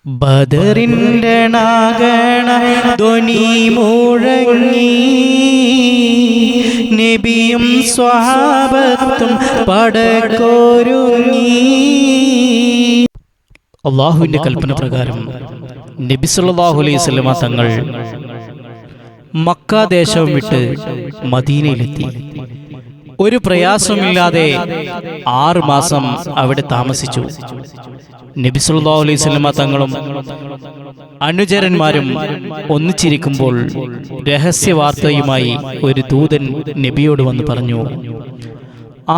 ബദറിന്റെ നാഗണ ധ്വനി മുഴങ്ങി, നബിയും സ്വഹാബത്തും പടക്കൊരുങ്ങി. അള്ളാഹുവിന്റെ കൽപ്പന പ്രകാരം നബി സല്ലല്ലാഹു അലൈഹി വസല്ലമ തങ്ങൾ മക്ക ദേശം വിട്ട് മദീനയിലെത്തി. ഒരു പ്രയാസമില്ലാതെ 6 മാസം അവിടെ താമസിച്ചു. നബി സല്ലല്ലാഹു അലൈഹി വസല്ലമ തങ്ങളും അനുചരന്മാരും ഒന്നിച്ചിരിക്കുമ്പോൾ രഹസ്യവാർത്തയുമായി ഒരു ദൂതൻ നബിയോട് വന്ന് പറഞ്ഞു,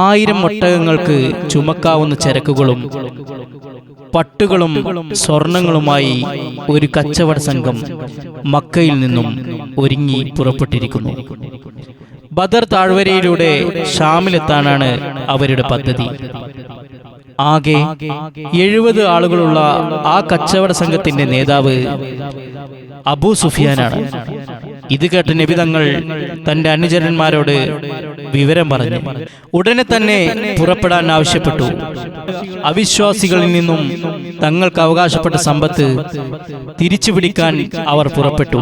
1000 ഒട്ടകങ്ങൾക്ക് ചുമക്കാവുന്ന ചരക്കുകളും പട്ടുകളും സ്വർണങ്ങളുമായി ഒരു കച്ചവട സംഘം മക്കയിൽ നിന്നും ഒരുങ്ങി പുറപ്പെട്ടിരിക്കുന്നു. ബദർ താഴ്വരയിലൂടെ ഷാമിലെത്താനാണ് അവരുടെ പദ്ധതി. ആകെ 70 ആളുകളുള്ള ആ കച്ചവട സംഘത്തിന്റെ നേതാവ് അബൂ സുഫിയാനാണ്. ഇത് കേട്ട നബി തങ്ങൾ തന്റെ അനുചരന്മാരോട് വിവരം പറഞ്ഞു. ഉടനെ തന്നെ പുറപ്പെടാൻ ആവശ്യപ്പെട്ടു. അവിശ്വാസികളിൽ നിന്നും തങ്ങൾക്ക് അവകാശപ്പെട്ട സമ്പത്ത് തിരിച്ചുപിടിക്കാൻ അവർ പുറപ്പെട്ടു.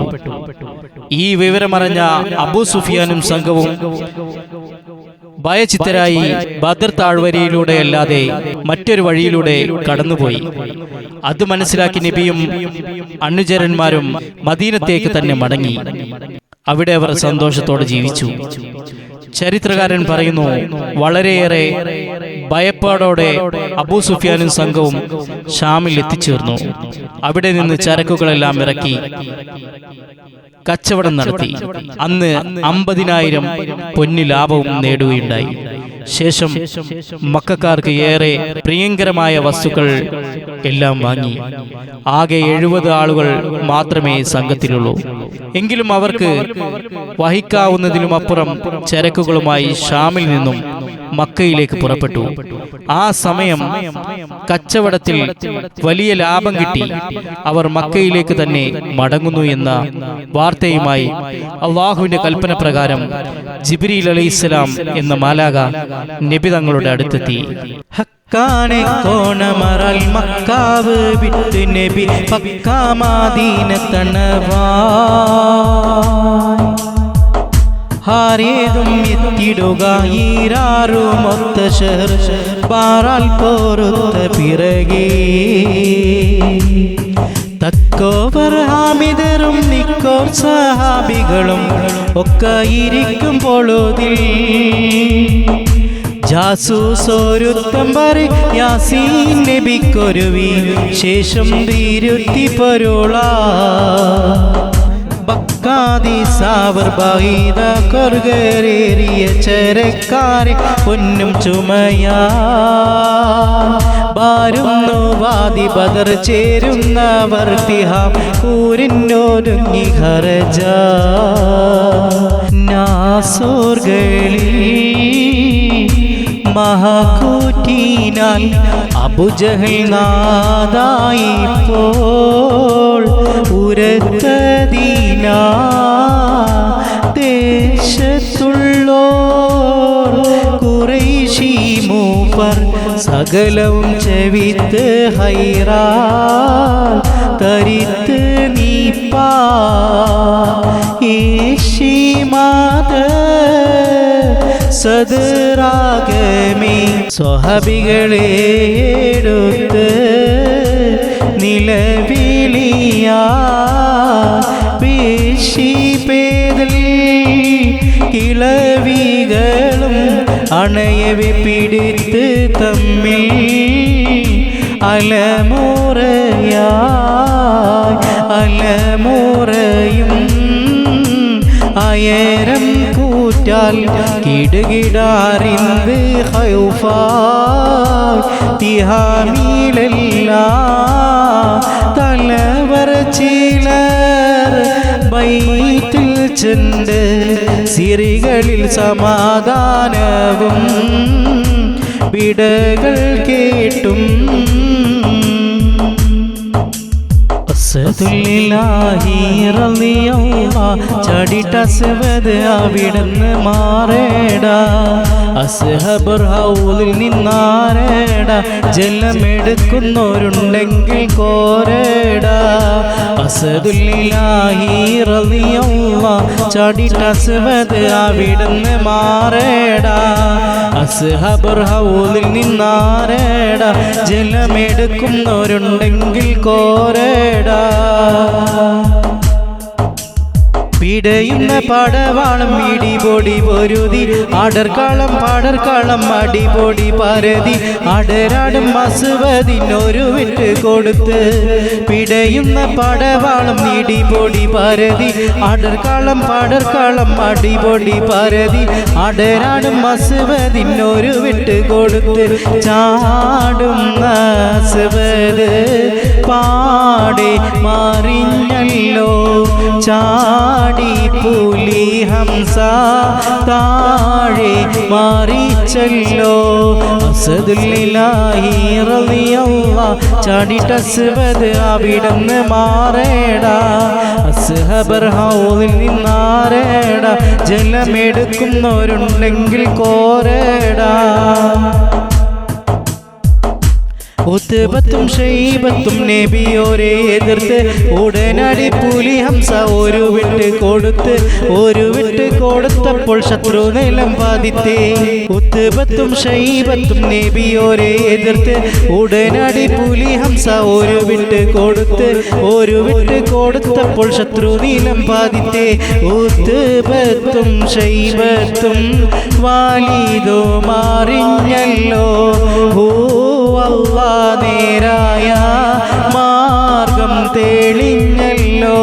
ഈ വിവരമറിഞ്ഞ അബൂ സുഫിയാനും സംഘവും ഭയചിത്തരായി ബദർ താഴ്വരയിലൂടെയല്ലാതെ മറ്റൊരു വഴിയിലൂടെ കടന്നുപോയി. അത് മനസ്സിലാക്കി നബിയും അനുചരന്മാരും മദീനത്തേക്ക് തന്നെ മടങ്ങി. അവിടെ അവർ സന്തോഷത്തോടെ ജീവിച്ചു. ചരിത്രകാരൻ പറയുന്നു, വളരെയേറെ ഭയപ്പാടോടെ അബൂ സുഫിയാനും സംഘവും ഷാമിൽ എത്തിച്ചേർന്നു. അവിടെ നിന്ന് ചരക്കുകളെല്ലാം ഇറക്കി കച്ചവടം നടത്തി. അന്ന് 50,000 പൊന്നു ലാഭവും നേടുകയുണ്ടായി. ശേഷം മക്കക്കാർക്ക് ഏറെ പ്രിയങ്കരമായ വസ്തുക്കൾ എല്ലാം വാങ്ങി. ആകെ 70 ആളുകൾ മാത്രമേ സംഘത്തിലുള്ളൂ. എങ്കിലും അവർക്ക് വഹിക്കാവുന്നതിലുമപ്പുറം ചരക്കുകളുമായി ഷാമിൽ നിന്നും മക്കയിലേക്ക് പുറപ്പെട്ടു. ആ സമയം കച്ചവടത്തിൽ വലിയ ലാഭം കിട്ടി. അവർ മക്കയിലേക്ക് തന്നെ മടങ്ങുന്നു എന്ന വാർത്തയുമായി അള്ളാഹുവിന്റെ കൽപ്പന പ്രകാരം ജിബ്രീൽ അലൈഹിസ്സലാം എന്ന മാലാഖ നബി തങ്ങളുടെ അടുത്തെത്തി. ഹക്കാനെ കോണമറൽ മക്കാവ് വിട്ട് നബി പക്കാ മദീനത്തണവാ, ഹാരേതും എത്തിടുക ഈരാറുമൊത്ത ഷഹർ പാറാൽ പോരുത്ത പിറകേ. തക്കോവർ ഹാമിദറും നിക്കോർ സഹാബികളും ഒക്കെ ഇരിക്കും പൊഴുതിൽ, ജാസൂസോരുത്തം പറ യാസീൻ നബിക്കൊരുവി ശേഷം തിരുത്തി പൊരുളാ. ബക്കാതി സാവർ ബഹീദ കൊർഗരേറിയ ചരക്കാരെ പൊന്നും ചുമയാ, ബാരുന്നു വാദി ബദർ ചേരുന്നവർ തിഹാം കൂരിന്നൊരുങ്ങി ഖറജ. നാസോർകളിൽ മഹാകൂറ്റിനാൽ അബുജഹൽ നാദായിപ്പോൾ ഉരത്തദീന ദേശത്തുള്ളോർ ഖുറൈശി മൂപ്പർ സകലവും ചെവിത്ത് ഹൈറാൽ തരിത്ത് നീപ്പാ ഈശിമാത സദറാഗമേ. സ്വഹാബികളെ എടുത്ത് നിലവിളിയാ പേശി പേതൽ കിളവികളും അണയവെ പിടിത്ത് തമ്മിൽ അലമുറയാ അലമുറയും അയരം കൂറ്റാൽ കിടുകിടാറിന്ത് ഹൗഫാ തിഹാമിലെല്ലാം തലവർ ചിലർ ബൈത്തിൽ ചെണ്ട് സിറികളിൽ സമാധാനവും വിടകൾ കേട്ടും. ചടിട്ടസ്വത് അവിടുന്ന് മാറേടാ, അസ്ഹബർ ഹൗലിൽ നിന്നാരേടാ, ജലമെടുക്കുന്നവരുണ്ടെങ്കിൽ കോരേടാ. അസദുല്ലാഹി റളിയല്ലാഹ് ചാടിട്ട അസ്വദ് അവിടുന്ന് മാറേടാ അസ്ഹബുൽ ഹൗലിൽ നിന്നാരേടാ ജലമെടുക്കുന്നവരുണ്ടെങ്കിൽ കോരേടാ പിടയുന്ന പടവാളം ഇടിപൊടി പൊരുതി അടർക്കാളം പടർക്കാളം അടിപൊടി പരതി അടരാടും അസ്വദിനൊരു വിട്ട് കൊടുത്ത് പിടയുന്ന പടവാളം ഇടിപൊടി പരതി അടർക്കാളം പടർക്കാളം അടിപൊടി പരതി അടരാടും അസ്വദിനൊരു വിട്ട് കൊടുത്ത് ചാടുന്ന അസ്വദ് പാടെ മാറിഞ്ഞല്ലോ ചാടി പുലി ഹംസ താഴെ മാറിച്ചല്ലോ അസദുല്ലാഹി റളിയല്ലാഹ് ചാടിട്ട അസ്വദ് അവിടുന്ന് മാറേടാ അസ്ഹബുൽ ഹൗലിൽ നിന്നാരേടാ ജലമെടുക്കുന്നവരുണ്ടെങ്കിൽ കോരേടാ ഉത്ബത്തും ഷൈബത്തും നബിയോരെ എതിർത്ത് ഉടനടി പുലി ഹംസ ഒരു വിട്ട് കൊടുത്തപ്പോൾ ശത്രു നിലം ബാധിത്തേ ഉത്ബത്തും ഷൈബത്തും നബിയോരെ എതിർത്ത് ഉടനടി പുലി ഹംസ ഒരു വിട്ട് കൊടുത്തപ്പോൾ ശത്രു നിലം ബാധിത്തേ ഉത്ബത്തും ഷൈബത്തും വാലിദോ മാറിഞ്ഞല്ലോ നേരായ മാർഗം തെളിഞ്ഞല്ലോ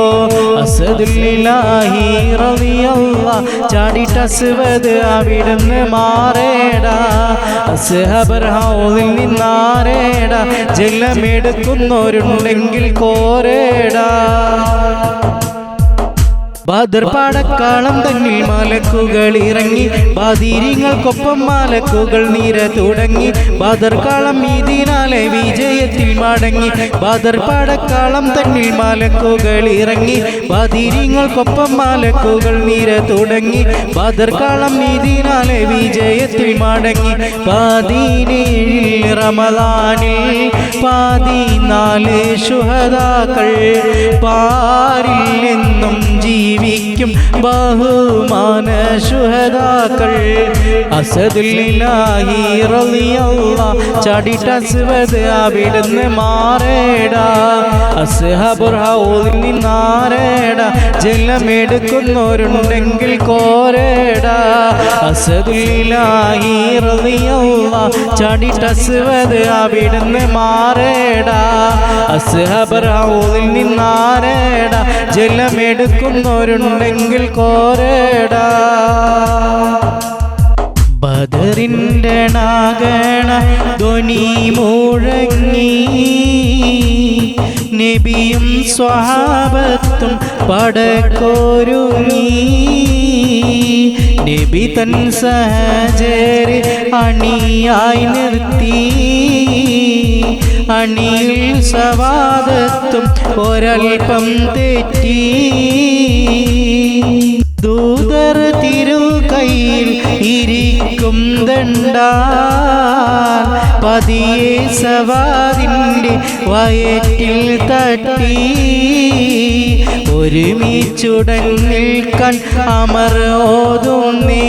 അസദുല്ലാഹി റളിയല്ലാഹ് ചാടിട്ട അസ്വദ് അവിടുന്ന് മാറേടാ അസ്ഹബുൽ ഹൗലിൽ നിന്നാരേടാ ജലമെടുക്കുന്നവരുണ്ടെങ്കിൽ കോരേടാ ബദർ പാടക്കാളം തന്നിൽ മലക്കുകൾ ഇറങ്ങി ബദരീങ്ങൾക്കൊപ്പം മലക്കുകൾ നിര തുടങ്ങി ബദർ കാളം ഇതിനാലെ വിജയത്തിൽ മടങ്ങി ബദർ പാടക്കാളം തന്നിൽ മലക്കുകൾ ഇറങ്ങി ബദരീങ്ങൾക്കൊപ്പം മലക്കുകൾ നിര തുടങ്ങി ബദർ കാളം ഇതിനാലെ വിജയത്തിൽ മടങ്ങി 17 റമളാനിൽ 14 ശുഹദാക്കൾ പാരിൽ നിന്നും ജീവിക്കും ബഹുമാന ശുഹദാക്കൾ അസദുല്ലാഹി റളിയല്ലാഹ് ചാടിട്ട അസ്വദ് അവിടുന്ന് മാറേടാ അസ്ഹബുൽ ഹൗലിൽ നിന്നാരേടാ ജലമെടുക്കുന്നവരുണ്ടെങ്കിൽ കോരേടാ അസദുല്ലാഹി റളിയല്ലാഹ് ചാടിട്ട അസ്വദ് അവിടുന്ന് മാറേടാ അസ്ഹബുൽ ഹൗലിൽ നിന്നാരേടാ ജലമെടുക്കുന്നവരുണ്ടെങ്കിൽ കോരേടാ ബദറിൻ്റെ നാഗണ ധ്വനി മുഴങ്ങി നബിയും സ്വഹാബത്തും പടക്കൊരുങ്ങി നബി തൻ സഹചരെ അണിയായി നിർത്തി അണിയിൽ സവാദത്തും ഒരൽപ്പം തെറ്റി ദൂതർ തിരുകൈയിൽ ഇരിക്കും ദണ്ഡാൽ പതിയെ സവാദിൻ്റെ വയറ്റിൽ തട്ടി ഒരുമിച്ചുടൻ നിൽക്കാൻ അമർ ഓതുന്നേ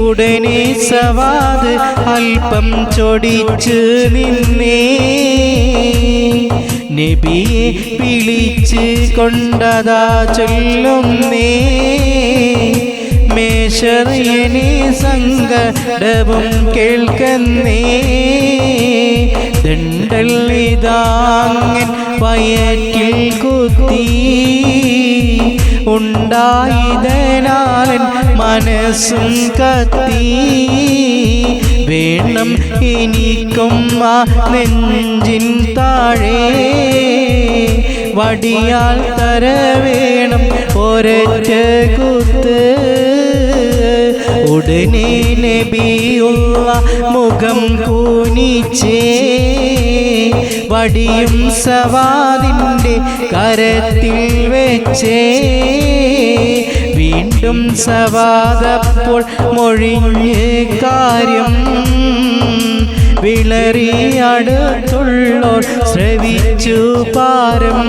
ഉടനെ സവാദ് അല്പം ചൊടിച്ച് നിന്നേ നബിയെ വിളിച്ച് കൊണ്ടതാ ചൊല്ലുന്നേ മേശറിയനെ സങ്കടവും കേൾക്കുന്നേ ദണ്ഡല്ലിതാങ്ങൻ വയറ്റിൽ കുത്തി ഉണ്ടായതിനാലൻ മനസ്സും കത്തി വേണം എനിക്കും ആ നെഞ്ചിൻ താഴെ വടിയാൽ തര വേണം ഒരൊറ്റ കുത്ത് ഉടനെ നബിയുള്ള മുഖം കൂനിച്ചേ വടിയും സവാദിൻ്റെ കരത്തിൽ വെച്ചേ വീണ്ടും സവാദപ്പോൾ മൊഴിഞ്ഞ് കാര്യം വിളറിയടുത്തുള്ളോർ ശ്രവിച്ചു പാരം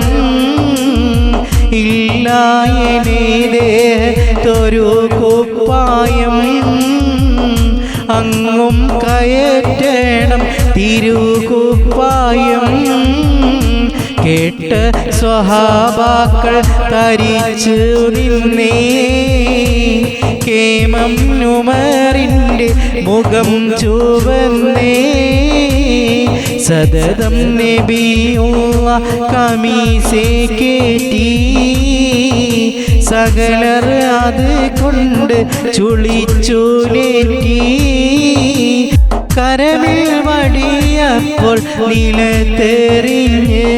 ഒരു കുപ്പായം അങ്ങും കയറ്റണം തിരുകുപ്പായം. കേട്ട സ്വഹാബാക്കൾ തരിച്ചു നിന്നേ. കേമം ഉമറിൻ്റെ മുഖം ചുവന്നേ. സതതം നബിയുള്ള കമീസേ കേട്ടി. സകലർ അത് കൊണ്ട് ചുളിച്ചുലേറ്റി. കരമിൽ വടിയപ്പോൾ നിലത്തെറിഞ്ഞ്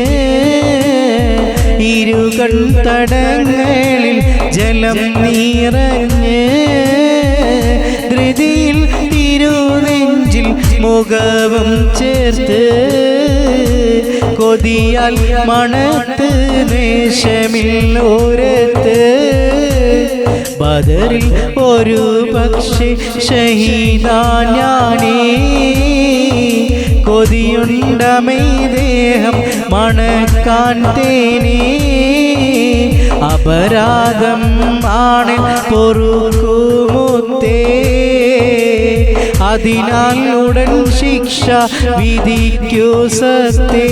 ഇരുകൺ തടങ്ങളിൽ ജലം നിറഞ്ഞ്. ധൃതിയിൽ തിരുനെഞ്ചിൽ മുഖവും ചേർത്ത് കൊതിയാൽ മണത്ത് ദേശമിൽ ഓരത്ത്. ബദറിൽ ഒരു പക്ഷേ ഷഹീദാൻ ഞാനേ. കൊതിയുണ്ടമൈ ദേഹം മണക്കാൻ തേനേ. അപരാധം ആണ് പൊറുക്കുമുത്തേ. അതിനാൽ ഉടൻ ശിക്ഷ വിധിക്കൂ സത്തേ.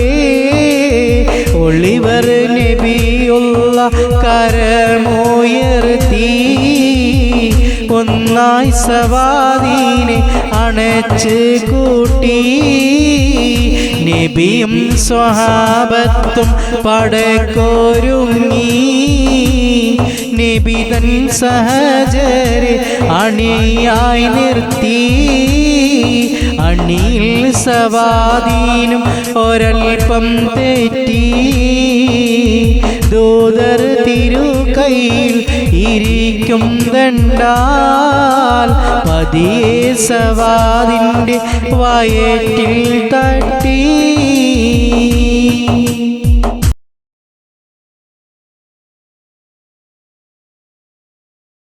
ഒളിവർ നബിയുള്ള കരമുയർത്തി. ഒന്നായി സവാദീനെ അണച്ച് കൂട്ടി. നബിയും സ്വഹാബത്തും പടക്കൊരുങ്ങി. നബി തൻ സഹചരെ അണിയായി നിർത്തി. അണിയിൽ സവാദീനും ഒരൽപ്പം തെറ്റി. ദൂതർ തിരുകൈയിൽ ഇരിക്കും ദണ്ഡാൽ പതിയെ സവാദിൻ്റെ വയറ്റിൽ തട്ടി.